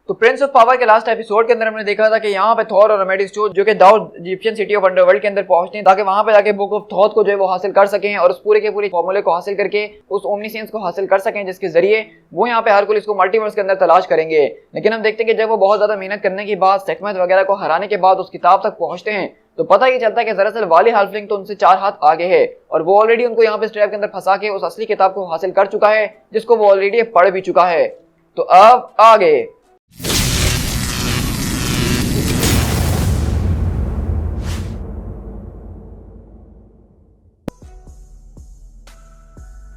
तो Prince of power के last episode के अंदर हमने देखा था कि यहाँ पे थॉर और अमेडिस जो कि दाऊद इजिप्शियन सिटी ऑफ अंडरवर्ल्ड के अंदर पहुंचते हैं ताकि वहां पे जाके बुक ऑफ थॉट को जो है वो हासिल कर सकें और उस पूरे के पूरे फॉर्मूले को हासिल करके उस ओमनीसेंस को हासिल कर सकें जिसके जरिए वो यहाँ पे हरकुलिस को मल्टीवर्स के अंदर तलाश करेंगे। लेकिन हम देखते हैं कि जब वो बहुत ज्यादा मेहनत करने के बाद सेखमेत वगैरह को हराने के बाद उस किताब तक पहुंचते हैं तो पता ही चलता है कि दरअसल वाली हाल्फलिंग तो उनसे 4 हाथ आगे है और वो ऑलरेडी उनको यहाँ पे स्ट्रैप के अंदर फंसा के उस असली किताब को हासिल कर चुका है जिसको वो ऑलरेडी पढ़ भी चुका है। तो अब आगे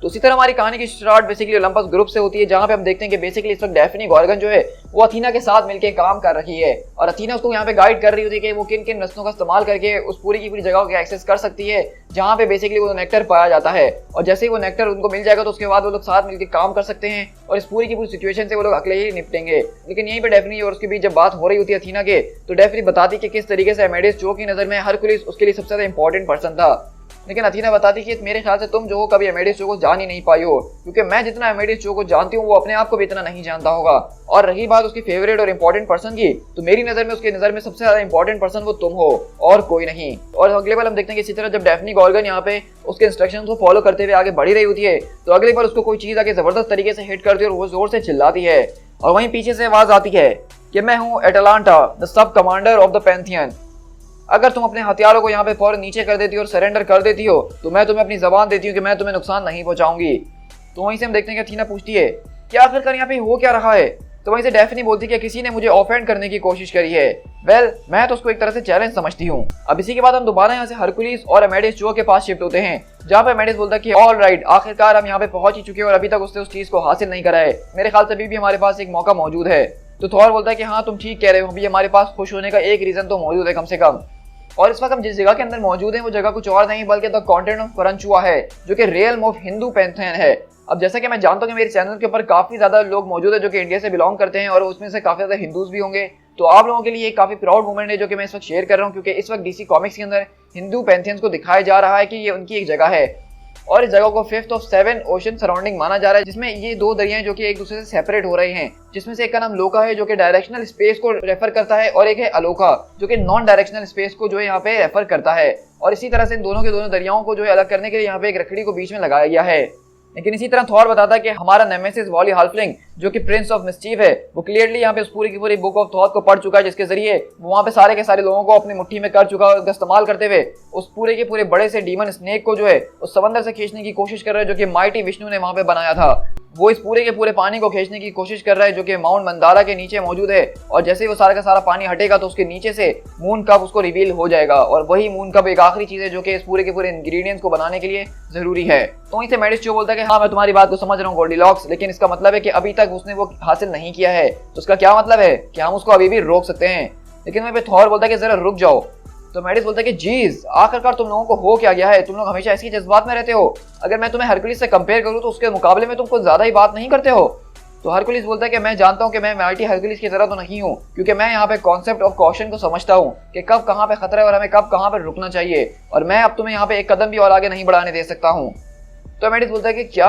तो इसी तरह हमारी कहानी की स्टार्ट बेसिकली ओलंपस ग्रुप से होती है जहां पे हम देखते हैं कि बेसिकली इस वक्त डेफनी गॉर्गन जो है वो अथीना के साथ मिलकर काम कर रही है और अथीना उसको यहाँ पे गाइड कर रही होती है कि वो किन किन रस्तों का इस्तेमाल करके उस पूरी की पूरी जगह को एक्सेस कर सकती है जहाँ पे बेसिकली वो नेक्टर पाया जाता है और जैसे ही वो नेक्टर उनको मिल जाएगा तो उसके बाद वो लोग साथ मिलकर काम कर सकते हैं और इस पूरी की पूरी सिचुएशन से वो लोग अकेले ही निपटेंगे। लेकिन यहीं पे डेफनी और उसके बीच जब बात हो रही होती है अथीना के तो डेफनी बताती कि किस तरीके से अमेडिस जो की नजर में हरकुलिस उसके लिए सबसे ज्यादा इंपॉर्टेंट पर्सन था। लेकिन अथीना बताती कि मेरे ख्याल से तुम जो हो कभी अमेडिस को जान ही नहीं पाई हो क्योंकि मैं जितना अमेडिस को जानती हूँ वो अपने आप को भी इतना नहीं जानता होगा। और रही बात उसकी फेवरेट और इंपॉर्टेंट पर्सन की तो मेरी नजर में उसकी नजर में सबसे ज्यादा इंपॉर्टेंट पर्सन वो तुम हो और कोई नहीं। और अगले बार हम देखते हैं कि इसी तरह जब डेफनी गॉर्गन यहाँ पे उसके इंस्ट्रक्शंस को फॉलो करते हुए आगे बढ़ी रही होती है तो अगली बार उसको कोई चीज आगे जबरदस्त तरीके से हिट करती है और वो जोर से चिल्लाती है और वहीं पीछे से आवाज आती है कि मैं हूँ Atlanta the sub commander of the Pantheon. अगर तुम अपने हथियारों को यहाँ पे फौरन नीचे कर देती हो और सरेंडर कर देती हो तो मैं तुम्हें अपनी जबान देती हूँ कि मैं तुम्हें नुकसान नहीं पहुंचाऊंगी। तो वहीं से हम देखते हैं कि अथीना पूछती है कि आखिरकार यहाँ पे हो क्या रहा है। तो वहीं से डेफनी बोलती है कि किसी ने मुझे ऑफेंड करने की कोशिश करी है। वेल मैं तो उसको एक तरह से चैलेंज समझती हूँ। अब इसी के बाद हम दोबारा यहाँ से हरकुलिस और अमेडिस के पास शिफ्ट होते हैं जहाँ पे अमेडिस बोलता है कि ऑल राइट आखिरकार हम यहाँ पे पहुंच ही चुके हैं और अभी तक उसने उस चीज को हासिल नहीं करा है। मेरे ख्याल से अभी भी हमारे पास एक मौका मौजूद है। तो थॉर बोलता है कि हाँ तुम ठीक कह रहे हो, अभी हमारे पास खुश होने का एक रीजन तो मौजूद है कम से कम। और इस वक्त हम जिस जगह के अंदर मौजूद हैं वो जगह कुछ और नहीं बल्कि द कॉन्टिनेंट ऑफ परंचुआ है जो कि रियल ऑफ हिंदू पैंथियन है। अब जैसा कि मैं जानता हूँ कि मेरे चैनल के ऊपर काफी ज्यादा लोग मौजूद है जो कि इंडिया से बिलोंग करते हैं और उसमें से काफी ज्यादा हिंदूज भी होंगे। तो आप लोगों के लिए एक काफी प्राउड मोमेंट है जो कि मैं इस वक्त शेयर कर रहा हूँ क्योंकि इस वक्त डीसी कॉमिक्स के अंदर हिंदू पैंथियंस को दिखाया जा रहा है कि ये उनकी एक जगह है और इस जगह को 5th ऑफ 7 ओशन सराउंडिंग माना जा रहा है जिसमें ये 2 दरियाएं जो कि एक दूसरे से सेपरेट हो रहे हैं जिसमें से एक का नाम लोका है जो कि डायरेक्शनल स्पेस को रेफर करता है और एक है अलोका जो कि नॉन डायरेक्शनल स्पेस को जो है यहाँ पे रेफर करता है। और इसी तरह से इन दोनों के दोनों दरियाओं को जो है अलग करने के लिए यहाँ पे एक रखड़ी को बीच में लगाया गया है। लेकिन इसी तरह थॉर बताता है कि हमारा नेमेसिस वाली हाल्फलिंग जो कि प्रिंस ऑफ मिस्चीफ है वो क्लियरली यहाँ पे उस पूरी की पूरी बुक ऑफ थॉट को पढ़ चुका है जिसके जरिए वो वहाँ पे सारे के सारे लोगों को अपनी मुट्ठी में कर चुका है और उसका इस्तेमाल करते हुए उस पूरे के पूरे बड़े से डीमन स्नेक को जो है उस समंदर से खींचने की कोशिश कर रहा है जो कि माइटी विष्णु ने वहाँ पे बनाया था। वो इस पूरे के पूरे पानी को खींचने की कोशिश कर रहा है जो कि माउंट मंदारा के नीचे मौजूद है और जैसे ही वो सारा का सारा पानी हटेगा तो उसके नीचे से मून कप उसको रिवील हो जाएगा और वही मून कप एक आखिरी चीज है जो कि इस पूरे के पूरे इंग्रेडिएंट्स को बनाने के लिए जरूरी है। तो वहीं से मेडिस जो बोलता है कि हाँ मैं तुम्हारी बात को समझ रहा हूँ गोल्डीलॉक्स, लेकिन इसका मतलब है कि अभी तक उसने वो हासिल नहीं किया है तो उसका क्या मतलब है कि हम उसको अभी भी रोक सकते हैं। लेकिन वहीं पे थॉर बोलता है कि जरा रुक जाओ। तो मेडिस बोलता है कि जीज आखिरकार तुम लोगों को हो क्या गया है, तुम लोग हमेशा ऐसी जज्बात में रहते हो। अगर मैं तुम्हें हरकुलिस से कंपेयर करूं तो उसके मुकाबले में तुम कुछ ज्यादा ही बात नहीं करते हो। तो हरकुलिस बोलता है कि मैं जानता हूं कि मैं माइटी हरकुलिस की तरह तो नहीं हूं क्योंकि मैं यहाँ पे कॉन्सेप्ट ऑफ कॉशन को समझता हूं कि कब कहाँ पे खतरा है और हमें कब कहाँ पे रुकना चाहिए और मैं अब तुम्हें यहाँ पे एक कदम भी और आगे नहीं बढ़ाने दे सकता हूँ। तो मेडिस बोलता है कि क्या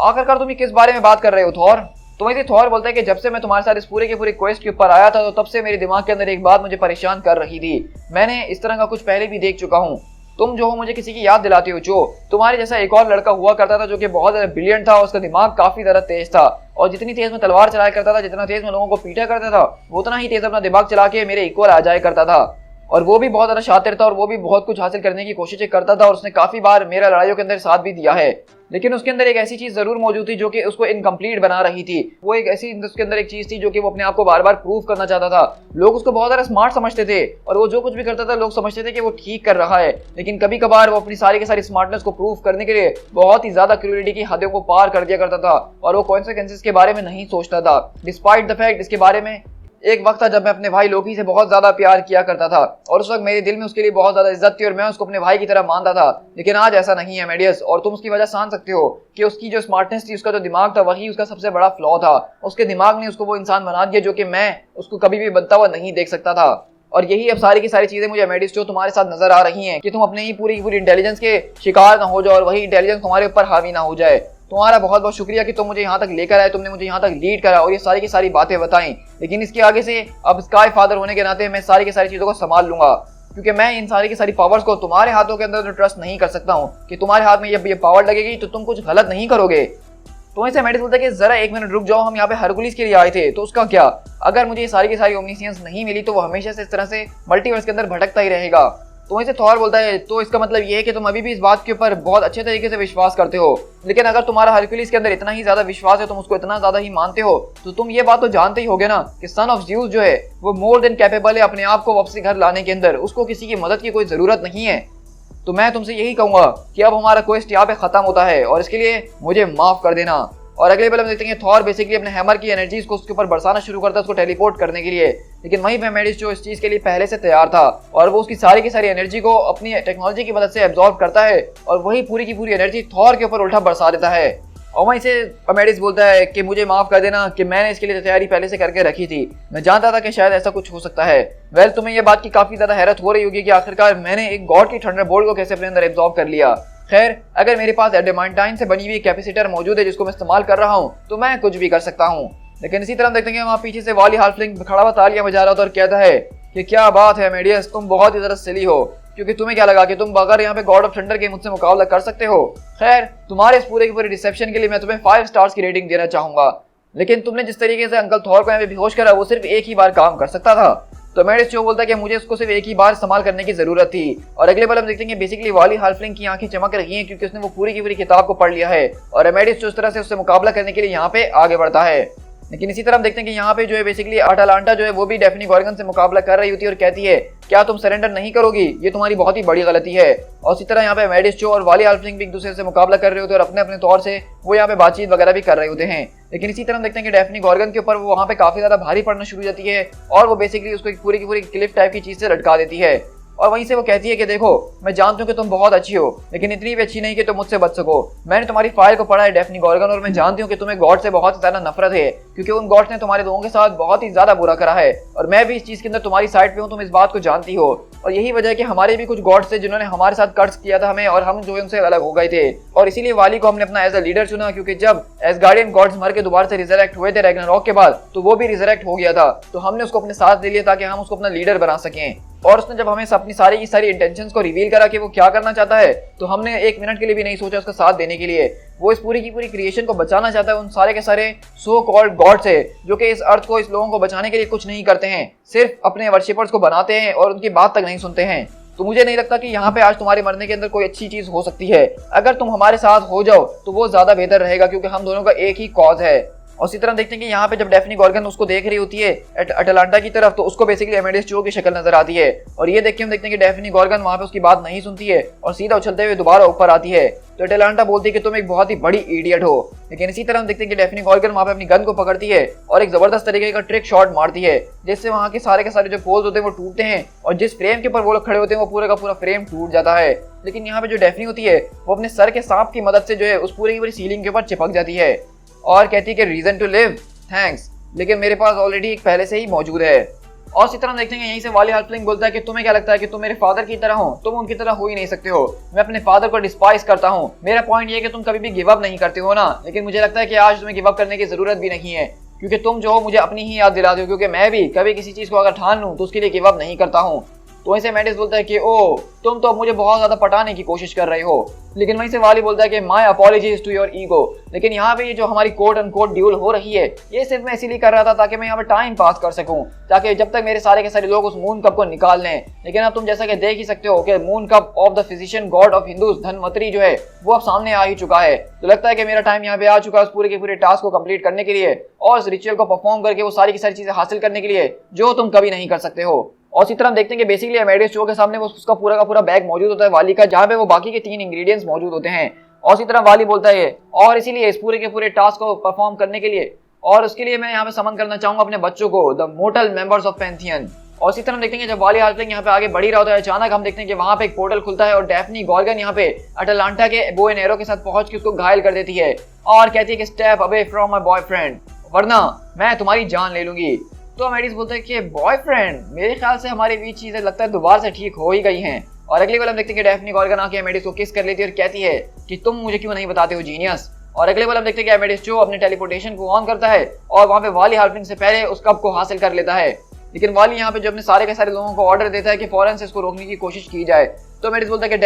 आखिरकार तुम किस बारे में बात कर रहे हो थॉर। तो वैसे थॉर बोलता है कि जब से मैं तुम्हारे साथ इस पूरे के पूरे क्वेस्ट के ऊपर आया था तो तब से मेरे दिमाग के अंदर एक बात मुझे परेशान कर रही थी। मैंने इस तरह का कुछ पहले भी देख चुका हूँ। तुम जो हो मुझे किसी की याद दिलाती हो जो तुम्हारे जैसा एक और लड़का हुआ करता था जो कि बहुत ज्यादा ब्रिलियंट था, उसका दिमाग काफी ज्यादा तेज था और जितनी तेज में तलवार चलाया करता था, जितना तेज में लोगों को पीटा करता था, वो उतना ही तेज अपना दिमाग चला के मेरे इक्वल आ जाया करता था। और वो भी बहुत ज्यादा शातिर था और वो भी बहुत कुछ हासिल करने की कोशिश करता था और उसने काफी बार मेरा लड़ाइयों के अंदर साथ भी दिया है। लेकिन उसके अंदर एक ऐसी चीज जरूर मौजूद थी जो कि उसको इनकम्प्लीट बना रही थी। वो एक ऐसी उसके अंदर एक चीज थी जो कि वो अपने आप को बार बार प्रूव करना चाहता था। लोग उसको बहुत ज्यादा स्मार्ट समझते थे और वो जो कुछ भी करता था लोग समझते थे कि वो ठीक कर रहा है, लेकिन कभी कभार वो अपनी सारी की सारी स्मार्टनेस को प्रूव करने के लिए बहुत ही ज्यादा क्रूरिटी की हदों को पार कर दिया करता था और वो कॉन्सिक्वेंसेस के बारे में नहीं सोचता था। डिस्पाइट द फैक्ट इसके बारे में एक वक्त था जब मैं अपने भाई लोकी से बहुत ज्यादा प्यार किया करता था और उस वक्त मेरे दिल में उसके लिए बहुत ज्यादा इज्जत थी और मैं उसको अपने भाई की तरह मानता था। लेकिन आज ऐसा नहीं है मेडियस, और तुम उसकी वजह जान सकते हो कि उसकी जो स्मार्टनेस थी, उसका जो दिमाग था, वही उसका सबसे बड़ा फ्लॉ था। उसके दिमाग ने उसको वो इंसान बना दिया जो कि मैं उसको कभी भी बनता हुआ नहीं देख सकता था। और यही अब सारी की सारी चीजें मुझे मेडिस जो तुम्हारे साथ नजर आ रही हैं कि तुम अपने ही पूरी इंटेलिजेंस के शिकार ना हो जाओ और वही इंटेलिजेंस तुम्हारे ऊपर हावी ना हो जाए। तुम्हारा बहुत बहुत शुक्रिया कि तुम मुझे यहाँ तक लेकर आए, तुमने मुझे यहाँ तक लीड करा और ये सारी की सारी बातें बताई। लेकिन इसके आगे से अब स्काई फादर होने के नाते मैं सारी की सारी चीज़ों को संभाल लूंगा, क्योंकि मैं इन सारी की सारी पावर्स को तुम्हारे हाथों के अंदर तो ट्रस्ट नहीं कर सकता हूँ कि तुम्हारे हाथ में ये पावर लगेगी तो तुम कुछ गलत नहीं करोगे। तो ऐसे मेडिस बोलता है कि जरा एक मिनट रुक जाओ, हम यहाँ पे हरकुलिस के लिए आए थे, तो उसका क्या? अगर मुझे ये सारी की सारी ओमनिशियंस नहीं मिली तो वो हमेशा से इस तरह से मल्टीवर्स के अंदर भटकता ही रहेगा। तो ऐसे थॉर बोलता है तो इसका मतलब ये है कि तुम अभी भी इस बात के ऊपर बहुत अच्छे तरीके से विश्वास करते हो, लेकिन अगर तुम्हारा हरकुलिस के अंदर इतना ही ज्यादा विश्वास है, तुम उसको इतना ज्यादा ही मानते हो, तो तुम ये बात तो जानते ही होगे ना कि सन ऑफ ज़्यूस जो है वो मोर देन कैपेबल है अपने आप को वापसी घर लाने के अंदर, उसको किसी की मदद की कोई जरूरत नहीं है। तो मैं तुमसे यही कहूंगा कि अब हमारा क्वेस्ट यहाँ पे खत्म होता है और इसके लिए मुझे माफ कर देना। और अगले पल हम देखते हैं थॉर बेसिकली अपने हैमर की एनर्जीज को उसके ऊपर बरसाना शुरू करता है उसको टेलीपोर्ट करने के लिए, लेकिन वहीं पे मेडिस जो इस चीज के लिए पहले से तैयार था और वो उसकी सारी की सारी एनर्जी को अपनी टेक्नोलॉजी की मदद से एब्जॉर्ब करता है और वही पूरी की पूरी एनर्जी थॉर के ऊपर उल्टा बरसा देता है। और वहीं से मेडिस बोलता है कि मुझे माफ कर देना कि मैंने इसके लिए तैयारी पहले से करके रखी थी, मैं जानता था कि शायद ऐसा कुछ हो सकता है। वेल, तुम्हें यह बात की काफी ज्यादा हैरत हो रही होगी कि आखिरकार मैंने एक गॉड की थंडरबोल्ट को कैसे अपने अंदर एब्जॉर्ब कर लिया। खैर, अगर मेरे पास एडेमांटाइन से बनी हुई कैपेसिटर मौजूद है जिसको मैं इस्तेमाल कर रहा हूँ तो मैं कुछ भी कर सकता हूँ। लेकिन इसी तरह हम देखते हैं वहाँ पीछे से वाली हाल्फलिंग खड़ा हुआ तालियां बजा रहा था और कहता है कि क्या बात है मेडियस, तुम बहुत ही ज्यादा सिली हो, क्योंकि तुम्हें क्या लगा कि तुम बगैर यहाँ पे गॉड ऑफ थंडर के मुझसे मुकाबला कर सकते हो। खैर, तुम्हारे इस पूरे के पूरे रिसेप्शन के लिए मैं तुम्हें 5 स्टार्स की रेटिंग देना चाहूंगा, लेकिन तुमने जिस तरीके से अंकल थॉर को यहाँ पे बेहोश करा वो सिर्फ एक ही बार काम कर सकता था। तो मेडिस जो बोलता है कि मुझे उसको सिर्फ एक ही बार इस्तेमाल करने की जरूरत थी। और अगले पल हम देखते हैं कि बेसिकली वाली हाल्फलिंग की आंखें चमक रही हैं क्योंकि उसने वो पूरी की पूरी किताब को पढ़ लिया है और मेडिस जो इस तरह से उससे मुकाबला करने के लिए यहाँ पे आगे बढ़ता है। लेकिन इसी तरह हम देखते हैं कि यहाँ पे जो है बेसिकली अटालांटा जो है वो भी डेफनी गॉर्गन से मुकाबला कर रही होती है और कहती है क्या तुम सरेंडर नहीं करोगी, ये तुम्हारी बहुत ही बड़ी गलती है। और इसी तरह यहाँ पे मेडिस जो और वाली हाल्फलिंग भी एक दूसरे से मुकाबला कर रहे होते हैं और अपने अपने तौर से वो यहाँ पे बातचीत वगैरह भी कर रहे होते हैं। लेकिन इसी तरह हम देखते हैं कि डेफनी गॉर्गन के ऊपर वो वहाँ पे काफी ज्यादा भारी पड़ना शुरू हो जाती है और वो बेसिकली उसको एक पूरी की पूरी क्लिफ टाइप की चीज से लटका देती है। और वहीं से वो कहती है कि देखो, मैं जानती हूँ कि तुम बहुत अच्छी हो, लेकिन इतनी भी अच्छी नहीं कि तुम मुझसे बच सको। मैंने तुम्हारी फाइल को पढ़ा है डेफनी गॉर्गन और मैं जानती हूँ कि तुम्हें गॉड से बहुत ज्यादा नफरत है क्योंकि उन गॉड्स ने तुम्हारे लोगों के साथ बहुत ही ज्यादा बुरा करा है और मैं भी इस चीज के अंदर तुम्हारी साइड पे हूँ, तुम इस बात को जानती हो। और यही वजह है कि हमारे भी कुछ गॉड्स थे जिन्होंने हमारे साथ कर्ज किया था हमें और हम जो है उनसे अलग हो गए थे और इसीलिए वाली को हमने अपना एज अ लीडर चुना, क्योंकि जब एसगार्डियन गॉड्स मर के दोबारा से रिजरेक्ट हुए थे रैग्नारॉक के बाद तो वो भी रिजरेक्ट हो गया था, तो हमने उसको अपने साथ ले लिया ताकि हम उसको अपना लीडर बना सकें। और उसने जब हमें अपनी सारी की सारी इंटेंशंस को रिवील करा कि वो क्या करना चाहता है तो हमने एक मिनट के लिए भी नहीं सोचा उसका साथ देने के लिए। वो इस पूरी की पूरी क्रिएशन को बचाना चाहता है उन सारे के सारे सो कॉल्ड गॉड से जो कि इस अर्थ को, इस लोगों को बचाने के लिए कुछ नहीं करते हैं, सिर्फ अपने वर्शिपर्स को बनाते हैं और उनकी बात तक नहीं सुनते हैं। तो मुझे नहीं लगता कि यहाँ पे आज तुम्हारे मरने के अंदर कोई अच्छी चीज हो सकती है। अगर तुम हमारे साथ हो जाओ तो वो ज्यादा बेहतर रहेगा क्योंकि हम दोनों का एक ही कॉज है। और इसी तरह देखते हैं कि यहाँ पे जब डेफनी गॉर्गन उसको देख रही होती है अटलांटा की तरफ तो उसको बेसिकली एमेडिस चो की शक्ल नजर आती है और ये देख के हम देखते हैं कि डेफनी गॉर्गन वहाँ पे उसकी बात नहीं सुनती है और सीधा उछलते हुए दोबारा ऊपर आती है। तो अटलांटा बोलती है कि तुम एक बहुत ही बड़ी इडियट हो। लेकिन इसी तरह हम देखते हैं कि डेफनी गॉर्गन वहाँ पे अपनी गन को पकड़ती है और एक जबरदस्त तरीके का ट्रिक शॉट मारती है जिससे वहाँ के सारे जो पोल्स होते हैं वो टूटते हैं और जिस फ्रेम के ऊपर वो लोग खड़े होते हैं वो पूरा का पूरा फ्रेम टूट जाता है। लेकिन यहाँ पे जो डेफनी होती है वो अपने सर के सांप की मदद से जो है उस पूरी की पूरी सीलिंग के ऊपर चिपक जाती है और कहती है कि रीजन टू लिव, थैंक्स, लेकिन मेरे पास ऑलरेडी एक पहले से ही मौजूद है। और इसी तरह देखते हैं यहीं से वाली हाल्फलिंग बोलता है कि तुम्हें क्या लगता है कि तुम मेरे फादर की तरह हो, तुम उनकी तरह हो ही नहीं सकते हो। मैं अपने फादर को डिस्पाइस करता हूँ। मेरा पॉइंट ये है कि तुम कभी भी गिव अप नहीं करते हो ना, लेकिन मुझे लगता है कि आज तुम्हें गिव अप करने की जरूरत भी नहीं है क्योंकि तुम जो हो मुझे अपनी ही याद दिलाते हो, क्योंकि मैं भी कभी किसी चीज को अगर ठान लूँ तो उसके लिए गिव अप नहीं करता हूँ। तो वहीं से मेडिस बोलता है कि ओ, तुम तो मुझे बहुत ज्यादा पटाने की कोशिश कर रहे हो। लेकिन वहीं से वाली बोलता है कि my apologies to your ego. लेकिन यहाँ पे ये जो हमारी कोट एंड कोट ड्यूल हो रही है ये सिर्फ मैं इसीलिए कर रहा था ताकि मैं यहाँ पे टाइम पास कर सकूं, ताकि जब तक मेरे सारे के सारे लोग उस मून कप को निकाल लें। लेकिन अब तुम जैसा कि देख ही सकते हो कि moon cup of the physician God of Hindus Dhanvantari जो है वो अब सामने आ ही चुका है। तो लगता है कि मेरा टाइम यहाँ पे आ चुका है उस पूरे के पूरे टास्क को कंप्लीट करने के लिए और उस रिचुअल को परफॉर्म करके वो सारी की सारी चीजें हासिल करने के लिए जो तुम कभी नहीं कर सकते हो। और इसी तरह हम देखते हैं कि बेसिकली एमेडिस चो के सामने वो उसका पूरा का पूरा बैग मौजूद होता है वाली का, जहाँ पे वो बाकी के 3 इंग्रेडिएंट्स मौजूद होते हैं। और इसी तरह वाली बोलता है और इसीलिए इस पूरे के पूरे टास्क को परफॉर्म करने के लिए और उसके लिए मैं यहाँ पे समन करना चाहूंगा अपने बच्चों को, the mortar members of Pantheon. और इसी तरह हम देखते हैं जब वाली हाल्फलिंग यहाँ पे आगे बढ़ी रहा होता है अचानक हम देखते हैं कि वहाँ पे एक पोर्टल खुलता है और डेफनी गॉर्गन यहाँ पे अटलांटा के बो एंड एरो के साथ पहुंच के उसको घायल कर देती है और कहती है कि step away from my boyfriend वरना मैं तुम्हारी जान ले लूंगी। तो मेडिस बोलता है कि बॉयफ्रेंड, मेरे ख्याल से हमारे बीच चीजें लगता है दोबारा से ठीक हो ही गई हैं। और अगली बार हम देखते हैं कि डेफनी गॉर्गन आके मेडिस को किस कर लेती है और कहती है कि तुम मुझे क्यों नहीं बताते हो जीनियस, और अगले बार हम देखते हैं कि एमेडियस जो अपने टेलीपोर्टेशन को ऑन करता है और वहां पे वाली हाल्फलिंग से पहले उस कप को हासिल कर लेता है। लेकिन वाली यहाँ पे जो अपने सारे के सारे लोगों को ऑर्डर देता है कि फौरन से इसको रोकने की कोशिश की जाए। तो एमेडियस बोलता है कि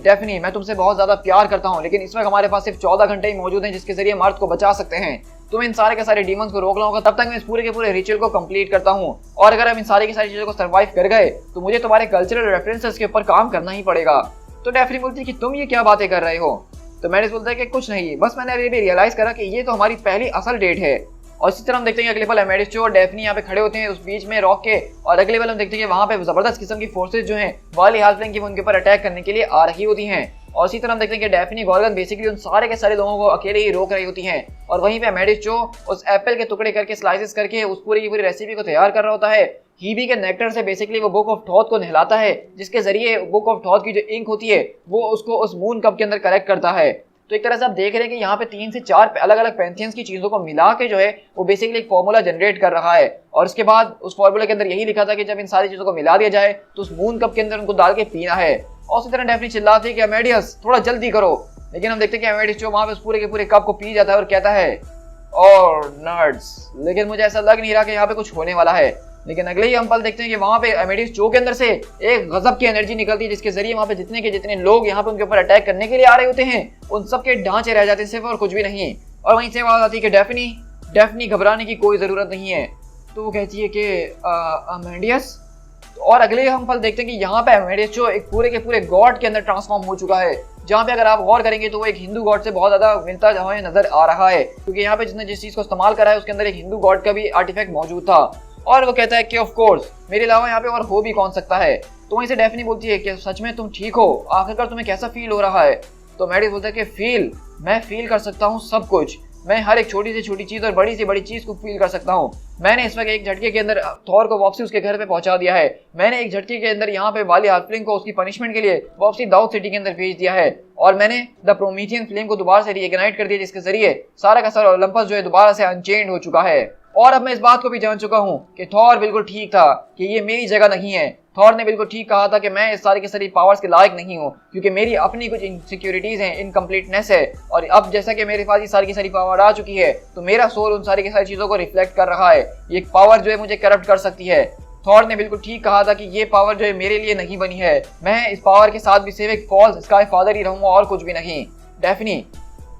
डेफनी मैं तुमसे बहुत ज्यादा प्यार करता हूँ, लेकिन इस वक्त हमारे पास सिर्फ 14 घंटे ही मौजूद हैं जिसके जरिए हम अर्थ को बचा सकते हैं। तुम इन सारे के सारे डीमंस को रोक लाऊंगा, तब तक मैं इस पूरे के पूरे रिचुअल को कंप्लीट करता हूँ। और अगर हम इन सारी की सारी चीजों को सर्वाइव कर गए तो मुझे तुम्हारे कल्चरल रेफरेंसेस के ऊपर काम करना ही पड़ेगा। तो डेफनी बोलती है कि तुम ये क्या बातें कर रहे हो। तो एमेडियस बोलता है कि कुछ नहीं, बस मैंने अभी भी रियलाइज करा कि ये तो हमारी पहली असल डेट है। और इसी तरह हम देखते हैं अगले पल एमेडियस और डेफनी यहाँ पे खड़े होते हैं उस बीच में रॉक के, और अगले पल हम देखते हैं कि वहाँ पे जबरदस्त किस्म की फोर्सेज जो हैं वाली हाल्फलिंग की उनके ऊपर अटैक करने के लिए आ रही होती हैं। और इसी तरह हम देखते हैं कि डेफनी गॉर्गन बेसिकली उन सारे के सारे लोगों को अकेले ही रोक रही होती हैं। और वहीं पे एमेडियस जो उस एप्पल के टुकड़े करके स्लाइसेस करके उस पूरी की पूरी रेसिपी को तैयार कर रहा होता है। हीबी के नेक्टर से बेसिकली वो बुक ऑफ थॉट को नहलाता है, जिसके जरिए बुक ऑफ थॉट की जो इंक होती है वो उसको उस मून कप के अंदर करेक्ट करता है। तो एक तरह से आप देख रहे हैं कि यहाँ पे 3 से 4 अलग अलग पैंथियंस की चीजों को मिला के जो है वो बेसिकली एक फॉर्मूला जनरेट कर रहा है। और उसके बाद उस फॉर्मूला के अंदर यही लिखा था कि जब इन सारी चीजों को मिला दिया जाए तो उस मून कप के अंदर उनको डाल के पीना है। और उसी तरह डेफनी चिल्लाती है कि एमेडियस थोड़ा जल्दी करो, लेकिन हम देखते हैं कि एमेडियस जो वहां पे उस पूरे के पूरे कप को पी जाता है और कहता है और नर्ड्स, लेकिन मुझे ऐसा लग नहीं रहा कि यहाँ पे कुछ होने वाला है। लेकिन अगले ही हम पल देखते हैं कि वहां पे एमेडियस जो के अंदर से एक गजब की एनर्जी निकलती है, जिसके जरिए वहां पे जितने के जितने लोग यहाँ पे उनके ऊपर अटैक करने के लिए आ रहे होते हैं उन सब के ढांचे रह जाते हैं सिर्फ, और कुछ भी नहीं। और वहीं से आवाज आती है कि डेफनी घबराने की कोई जरूरत नहीं है। तो वो कहती है कि एमेडियस। और अगले हम पल देखते हैं कि यहाँ पे एमेडियस जो एक पूरे के पूरे गॉड के अंदर ट्रांसफॉर्म हो चुका है, जहाँ पे अगर आप गौर करेंगे तो वो एक हिंदू गॉड से बहुत ज्यादा मिलता हमें नजर आ रहा है, क्योंकि यहाँ पे जिसने जिस चीज को इस्तेमाल करा है उसके अंदर एक हिंदू गॉड का भी आर्टिफैक्ट मौजूद था। और वो कहता है कि ऑफ कोर्स मेरे अलावा यहाँ पे और हो भी कौन सकता है। तो वहीं से डेफनी बोलती है कि सच में तुम ठीक हो, आखिरकार तुम्हें कैसा फील हो रहा है। तो एमेडियस बोलता है कि मैं फील कर सकता हूँ सब कुछ, मैं हर एक छोटी से छोटी चीज और बड़ी से बड़ी चीज को फील कर सकता हूँ। मैंने इस वक्त एक झटके के अंदर थॉर को वापसी उसके घर पे पहुंचा दिया है। मैंने एक झटके के अंदर यहाँ पे वाली हाल्फलिंग को उसकी पनिशमेंट के लिए वापसी दाऊद सिटी के अंदर भेज दिया है। और मैंने द प्रोमीथियन फ्लेम को दोबारा से रीइग्नाइट कर दिया, जिसके जरिए सारा का सारा ओलंपस जो है दोबारा से अनचेंड हो चुका है। और अब मैं इस बात को भी जान चुका हूँ कि थॉर बिल्कुल ठीक था कि ये मेरी जगह नहीं है। थॉर ने बिल्कुल ठीक कहा था कि मैं इस सारी की सारी पावर्स के लायक नहीं हूँ, क्योंकि मेरी अपनी कुछ इनसिक्योरिटीज हैं, इनकम्प्लीटनेस है। और अब जैसा कि मेरे पास ये सारी की सारी पावर आ चुकी है तो मेरा सोल उन सारी की सारी चीजों को रिफ्लेक्ट कर रहा है। ये पावर जो है मुझे करप्ट कर सकती है। थॉर ने बिल्कुल ठीक कहा था कि ये पावर जो है मेरे लिए नहीं बनी है। मैं इस पावर के साथ भी सिर्फ एक फॉल्स स्काई फादर ही रहूंगा और कुछ भी नहीं। डेफनी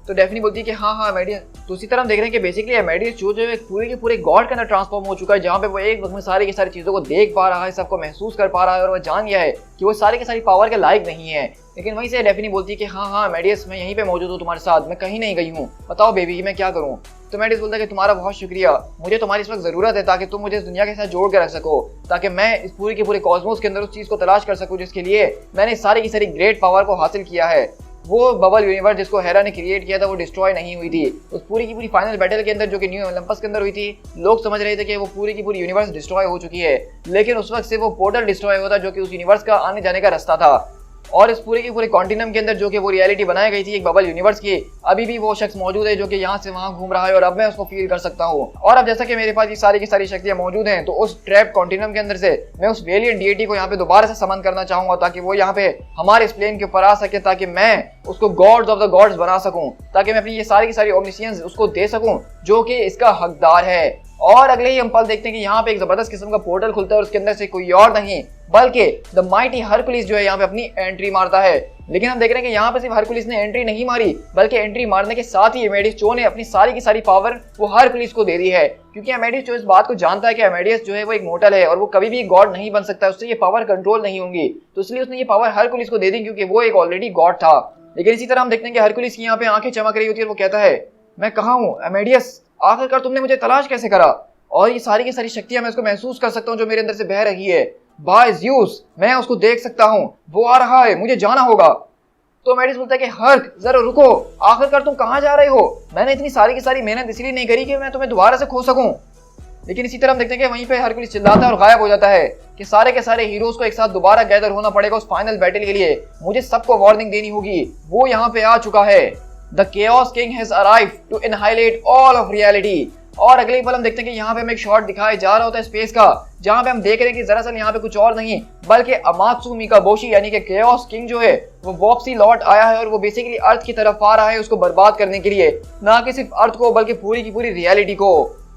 तो डेफनी बोलती है कि हाँ एमेडियस। तो उसी तरह हम देख रहे हैं कि बेसिकली एमेडियस जो है पूरे के पूरे गॉड के अंदर ट्रांसफॉर्म हो चुका है, जहाँ पे वो एक वक्त में सारी की सारी चीजों को देख पा रहा है, सबको महसूस कर पा रहा है, और वो जान गया है कि वो सारी की सारी पावर के लायक नहीं है। लेकिन वहीं से डेफनी बोलती है कि हाँ एमेडियस, मैं यहीं पे मौजूद हूँ तुम्हारे साथ, मैं कहीं नहीं गई हूँ, बताओ बेबी मैं क्या करूँ। तो एमेडियस बोलता है कि तुम्हारा बहुत शुक्रिया, मुझे तुम्हारी इस वक्त जरूरत है ताकि तुम मुझे इस दुनिया के साथ जोड़ के रख सको, ताकि मैं इस पूरे के पूरे कॉस्मोस के अंदर उस चीज को तलाश कर सकूँ जिसके लिए मैंने सारी की सारी ग्रेट पावर को हासिल किया है। वो बबल यूनिवर्स जिसको हेरा ने क्रिएट किया था वो डिस्ट्रॉय नहीं हुई थी। उस पूरी की पूरी फाइनल बैटल के अंदर जो कि न्यू ओलंपस के अंदर हुई थी, लोग समझ रहे थे कि वो पूरी की पूरी यूनिवर्स डिस्ट्रॉय हो चुकी है, लेकिन उस वक्त से वो पोर्टल डिस्ट्रॉय हुआ था जो कि उस यूनिवर्स का आने जाने का रास्ता था। और इस पूरे के पूरे कॉन्टिनेंट के अंदर जो कि वो रियलिटी बनाई गई थी एक बबल यूनिवर्स की, अभी भी वो शख्स मौजूद है जो कि यहाँ से वहाँ घूम रहा है, और अब मैं उसको फील कर सकता हूँ। और अब जैसा कि मेरे पास ये सारी की सारी शक्तियाँ मौजूद हैं, तो उस ट्रैप कॉन्टिनेंट के अंदर से मैं उस वेलियंट डीटी को यहाँ पे दोबारा से समन करना चाहूंगा, ताकि वो यहाँ पे हमारे इस प्लेन के ऊपर आ सके, ताकि मैं उसको गॉड्स ऑफ द गॉड्स बना सकूं, ताकि मैं अपनी ये सारी की सारी ओमनिशियंस उसको दे सकूं जो कि इसका हकदार है। और अगले ही हम पल देखते हैं कि यहाँ पे एक जबरदस्त किस्म का पोर्टल खुलता है, और उसके अंदर से कोई और नहीं बल्कि द माइटी हरकुलिस जो है यहाँ पे अपनी एंट्री मारता है। लेकिन हम देख रहे हैं कि यहाँ पे सिर्फ हरकुलिस ने एंट्री नहीं मारी, बल्कि एंट्री मारने के साथ ही एमेडियस चो ने अपनी सारी की सारी पावर वो हरकुलिस को दे दी है, क्योंकि एमेडियस चो इस बात को जानता है कि एमेडियस जो है वो एक मोर्टल है और वो कभी भी गॉड नहीं बन सकता, उससे ये पावर कंट्रोल नहीं होंगी। तो इसलिए उसने ये पावर हरकुलिस को दे दी, क्योंकि वो एक ऑलरेडी गॉड था। लेकिन इसी तरह हम देखते हैं कि हरकुलिस की यहाँ पे आंखें चमक रही होती है और वो कहता है, मैं कहाँ हूँ एमेडियस, आखिरकार तुमने मुझे तलाश कैसे करा, और ये सारी की सारी शक्तियां मैं उसको महसूस कर सकता हूँ जो मेरे अंदर से बह रही है। बाय ज़्यूस, मैं उसको देख सकता हूँ, वो आ रहा है, मुझे जाना होगा। तो एमेडियस बोलता है कि हर्क जरा रुको, आखिरकार तुम कहाँ जा रहे हो, मैंने इतनी सारी की सारी मेहनत इसलिए नहीं करी कि मैं तुम्हें दोबारा से खो सकूं। लेकिन इसी तरह हम देखते हैं कि वहीं पे हरकुलिस चिल्लाता है और गायब हो जाता है कि सारे के सारे हीरोज को एक साथ दोबारा गैदर होना पड़ेगा उस फाइनल बैटल के लिए, मुझे सबको वार्निंग देनी होगी, वो यहाँ पे आ चुका है। The Chaos King has arrived to annihilate all of reality. और अगले पल हम देखते हैं कि यहाँ पे हमें एक शॉट दिखाया जा रहा होता है स्पेस का, जहाँ पे हम देख रहे हैं कि दरअसल यहाँ पे कुछ और नहीं बल्कि अमात्सु मिकाबोशी यानी कि केओस किंग जो है वो वापसी लौट आया है और वो बेसिकली अर्थ की तरफ आ रहा है उसको बर्बाद करने के लिए, ना कि सिर्फ अर्थ को बल्कि पूरी की पूरी रियलिटी को।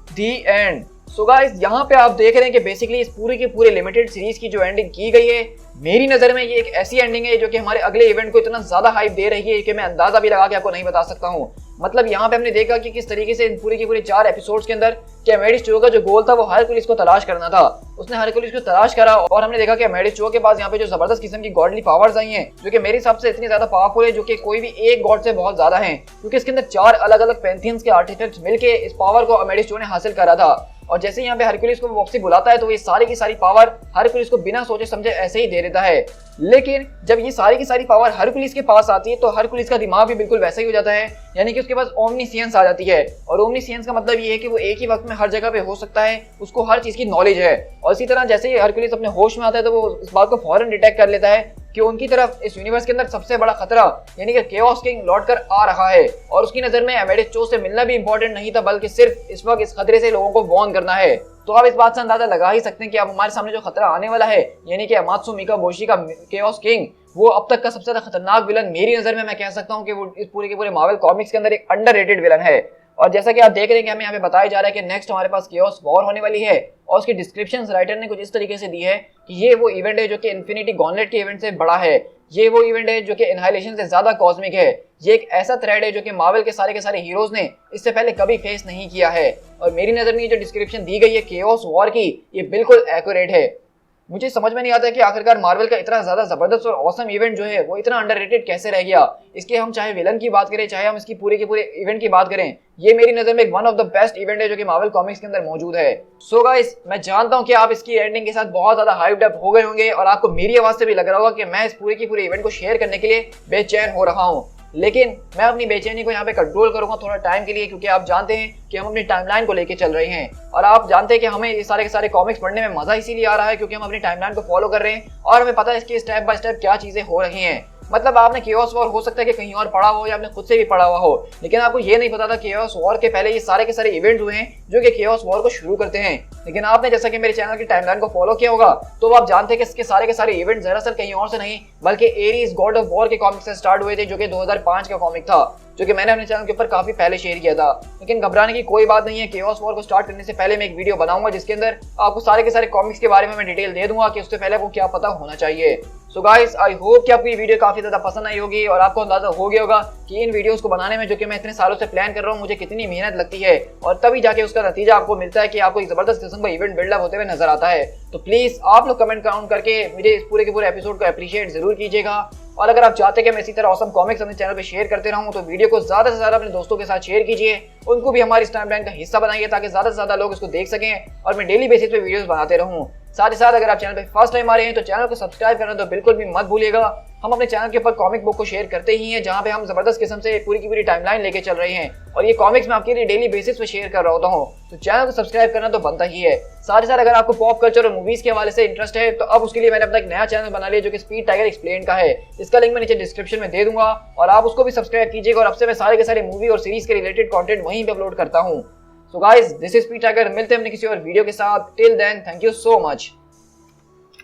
दी एंड। सो गाइस यहाँ पे आप देख रहे हैं कि बेसिकली इस पूरे के पूरे लिमिटेड सीरीज की जो एंडिंग की गई है, मेरी नजर में ये एक ऐसी एंडिंग है जो कि हमारे अगले इवेंट को इतना ज्यादा हाइप दे रही है कि मैं अंदाजा भी लगा के आपको नहीं बता सकता हूँ। मतलब यहाँ पे हमने देखा कि किस तरीके से पूरे के पूरे 4 एपिसोड्स के अंदर कि अमेडिस चो का जो गोल था वो हरकुलिस को तलाश करना था, उसने हरकुलिस को तलाश करा और हमने देखा कि अमेडिस चो के पास यहाँ पे जो जबरदस्त किस्म की गॉडली पावर्स आई हैं जो कि मेरे हिसाब से इतनी ज्यादा पावरफुल है जो कि कोई भी एक गॉड से बहुत ज्यादा है, क्योंकि इसके अंदर 4 अलग अलग पैंथियंस के आर्टिफैक्ट्स मिलके इस पावर को अमेडिस चो ने हासिल करा था। और जैसे यहाँ पे हरकुलिस को वापसी बुलाता है तो ये सारी की सारी पावर हरकुलिस को बिना सोचे समझे ऐसे ही दे देता है। लेकिन जब ये सारी की सारी पावर हरकुलिस के पास आती है तो हरकुलिस का दिमाग भी बिल्कुल वैसा ही हो जाता है, यानी कि उसके पास ओमनीसियंस आ जाती है। और ओमनीसियंस का मतलब ये है कि वो एक ही वक्त में हर जगह पे हो सकता है, उसको हर चीज की नॉलेज है। और इसी तरह जैसे ही हरकुलिस अपने होश में आता है तो वो इस बात को फौरन डिटेक्ट कर लेता है कि उनकी तरफ इस यूनिवर्स के अंदर सबसे बड़ा खतरा यानी कि केओस किंग लौट कर आ रहा है। और उसकी नजर में अमेडिस चो से मिलना भी इंपॉर्टेंट नहीं था बल्कि सिर्फ इस वक्त इस खतरे से लोगों को वार्न करना है। तो आप इस बात से अंदाजा लगा ही सकते हैं कि अब हमारे सामने जो खतरा आने वाला है यानी कि अमात्सु मिकाबोशी का केओस किंग, वो अब तक का सबसे ज्यादा खतरनाक विलन मेरी नजर में मैं कह सकता हूँ कि वो इस पूरे के पूरे मार्वल कॉमिक्स के अंदर एक अंडररेटेड विलन है। और जैसा कि आप देख रहे हैं कि हमें यहाँ पे बताया जा रहा है कि नेक्स्ट हमारे पास केओस वॉर होने वाली है और उसकी डिस्क्रिप्शन राइटर ने कुछ इस तरीके से दी है कि ये वो इवेंट है जो कि इन्फिनिटी गॉन्टलेट के इवेंट से बड़ा है, ये वो इवेंट है जो कि एनहाइलेशन से ज्यादा कॉस्मिक है, ये एक ऐसा थ्रेड है जो कि मार्वल के सारे हीरोज ने इससे पहले कभी फेस नहीं किया है। और मेरी नजर में ये जो डिस्क्रिप्शन दी गई है केओस वॉर की, ये बिल्कुल एक्यूरेट है। मुझे समझ में नहीं आता है कि आखिरकार मार्वल का इतना ज्यादा जबरदस्त और ऑसम इवेंट जो है वो इतना अंडररेटेड कैसे रह गया। इसके हम चाहे विलन की बात करें चाहे हम इसकी पूरे के पूरे इवेंट की बात करें, ये मेरी नजर में one of the best event है जो कि मार्वल कॉमिक्स के अंदर मौजूद है। सो गाइस, मैं जानता हूं कि आप इसकी एंडिंग के साथ बहुत ज्यादा हाइप्ड अप हो गए होंगे और आपको मेरी आवाज से भी लग रहा होगा कि मैं इस पूरे की पूरे इवेंट को शेयर करने के लिए बेचैन हो रहा हूँ। लेकिन मैं अपनी बेचैनी को यहाँ पे कंट्रोल करूंगा थोड़ा टाइम के लिए, क्योंकि आप जानते हैं कि हम अपनी टाइमलाइन को लेके चल रहे हैं और आप जानते हैं कि हमें ये सारे के सारे कॉमिक्स पढ़ने में मजा इसीलिए आ रहा है क्योंकि हम अपनी टाइमलाइन को फॉलो कर रहे हैं और हमें पता है इसकी स्टेप बाय स्टेप क्या चीजें हो रही हैं। मतलब आपने केओस वॉर हो सकता है कि कहीं और पढ़ा हो या आपने खुद से भी पढ़ा हुआ हो, लेकिन आपको ये नहीं पता था केओस वॉर के पहले ये सारे के सारे इवेंट्स हुए हैं जो कि केओस वॉर को शुरू करते हैं। लेकिन आपने जैसा कि मेरे चैनल की टाइमलाइन को फॉलो किया होगा तो आप जानते हैं कि इसके सारे के सारे इवेंट्स दरअसल कहीं और से नहीं बल्कि एरीज गॉड ऑफ वॉर के कॉमिक्स से स्टार्ट हुए थे, जो कि 2005 का कॉमिक था, जो कि मैंने अपने चैनल के ऊपर काफी पहले शेयर किया था। लेकिन घबराने की कोई बात नहीं है, केओस वॉर को स्टार्ट करने से पहले मैं एक वीडियो बनाऊंगा जिसके अंदर आपको सारे के सारे कॉमिक्स के बारे में मैं डिटेल दे दूंगा कि उससे पहले आपको क्या पता होना चाहिए। सो गाइस, आई होप कि आपको ये वीडियो काफी ज्यादा पसंद आई होगी और आपको अंदाजा हो गया होगा कि इन वीडियोस को बनाने में जो कि मैं इतने सालों से प्लान कर रहा हूँ मुझे कितनी मेहनत लगती है और तभी जाके उसका नतीजा आपको मिलता है कि आपको एक जबरदस्त किस्म का इवेंट बिल्डअप होते हुए नजर आता है। तो प्लीज आप लोग कमेंट काउंट करके मुझे इस पूरे के पूरे एपिसोड को अप्रिशिएट जरूर कीजिएगा। और अगर आप चाहते हैं कि मैं इसी तरह ऑसम कॉमिक्स अपने चैनल पे शेयर करते रहूं तो वीडियो को ज्यादा से ज्यादा अपने दोस्तों के साथ शेयर कीजिए, उनको भी हमारी इस टाइमलाइन का हिस्सा बनाइए ताकि ज्यादा से ज्यादा लोग इसको देख सकें और मैं डेली बेसिस पे वीडियोस बनाते रहूं। साथ ही साथ अगर आप चैनल पे फर्स्ट टाइम आ रहे हैं तो चैनल को सब्सक्राइब करना तो बिल्कुल भी मत भूलिएगा। हम अपने चैनल के ऊपर कॉमिक बुक को शेयर करते ही हैं जहां पे हम जबरदस्त किस्म से पूरी की पूरी टाइमलाइन लेके चल रहे हैं और ये कॉमिक्स मैं आपके लिए डेली बेसिस पे शेयर कर रहा होता हूँ, तो चैनल को सब्सक्राइब करना तो बनता ही है। साथ ही साथ अगर आपको पॉप कल्चर और मूवीज के हवाले से इंटरेस्ट है तो अब उसके लिए मैंने अपना एक नया चैनल बना लिया जो कि स्पीड टाइगर एक्सप्लेन का है, इसका लिंक मैं नीचे डिस्क्रिप्शन में दे दूंगा और आप उसको भी सब्सक्राइब कीजिएगा और अब से मैं सारे के सारे मूवी और सीरीज के रिलेटेड कंटेंट वहीं पे अपलोड करता हूँ। So guys, this is Speed Tiger, मिलते हैं अपने किसी और वीडियो के साथ। Till then, thank you so much.